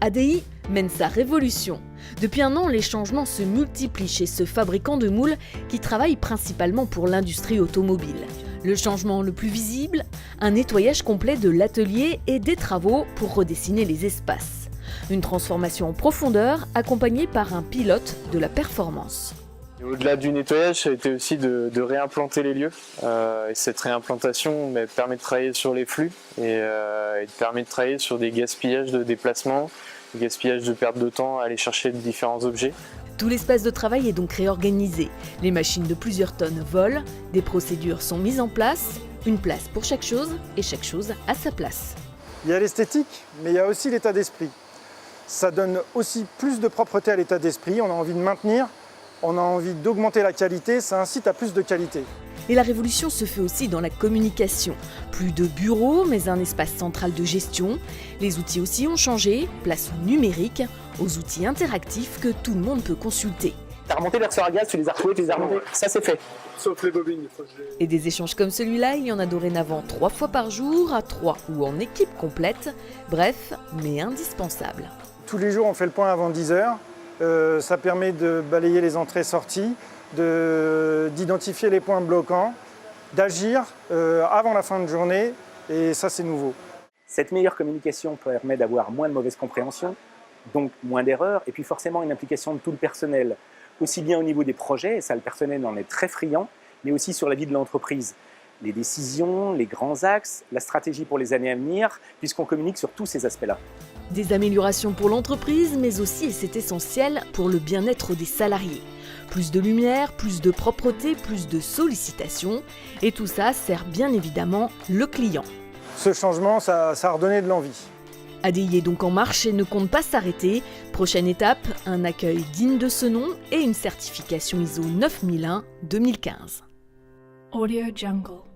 ADI mène sa révolution. Depuis un an, les changements se multiplient chez ce fabricant de moules qui travaille principalement pour l'industrie automobile. Le changement le plus visible, un nettoyage complet de l'atelier et des travaux pour redessiner les espaces. Une transformation en profondeur accompagnée par un pilote de la performance. Au-delà du nettoyage, ça a été aussi de réimplanter les lieux. Et cette réimplantation permet de travailler sur les flux et permet de travailler sur des gaspillages de déplacement, des gaspillages de perte de temps à aller chercher différents objets. Tout l'espace de travail est donc réorganisé. Les machines de plusieurs tonnes volent, des procédures sont mises en place, une place pour chaque chose et chaque chose à sa place. Il y a l'esthétique, mais il y a aussi l'état d'esprit. Ça donne aussi plus de propreté à l'état d'esprit, on a envie de maintenir. On a envie d'augmenter la qualité, ça incite à plus de qualité. Et la révolution se fait aussi dans la communication. Plus de bureaux, mais un espace central de gestion. Les outils aussi ont changé, place au numérique, aux outils interactifs que tout le monde peut consulter. Tu as remonté verseur à gaz, tu les as retrouvés, tu les as remontés, ça c'est fait. Sauf les bobines. Et des échanges comme celui-là, il y en a dorénavant 3 fois par jour, à 3 ou en équipe complète. Bref, mais indispensable. Tous les jours, on fait le point avant 10 heures. Ça permet de balayer les entrées-sorties, d'identifier les points bloquants, d'agir avant la fin de journée, et ça c'est nouveau. Cette meilleure communication permet d'avoir moins de mauvaise compréhension, donc moins d'erreurs, et puis forcément une implication de tout le personnel, aussi bien au niveau des projets, et ça le personnel en est très friand, mais aussi sur la vie de l'entreprise. Les décisions, les grands axes, la stratégie pour les années à venir, puisqu'on communique sur tous ces aspects-là. Des améliorations pour l'entreprise, mais aussi, et c'est essentiel, pour le bien-être des salariés. Plus de lumière, plus de propreté, plus de sollicitations. Et tout ça sert bien évidemment le client. Ce changement, ça a redonné de l'envie. ADI est donc en marche et ne compte pas s'arrêter. Prochaine étape, un accueil digne de ce nom et une certification ISO 9001-2015. Audio Jungle.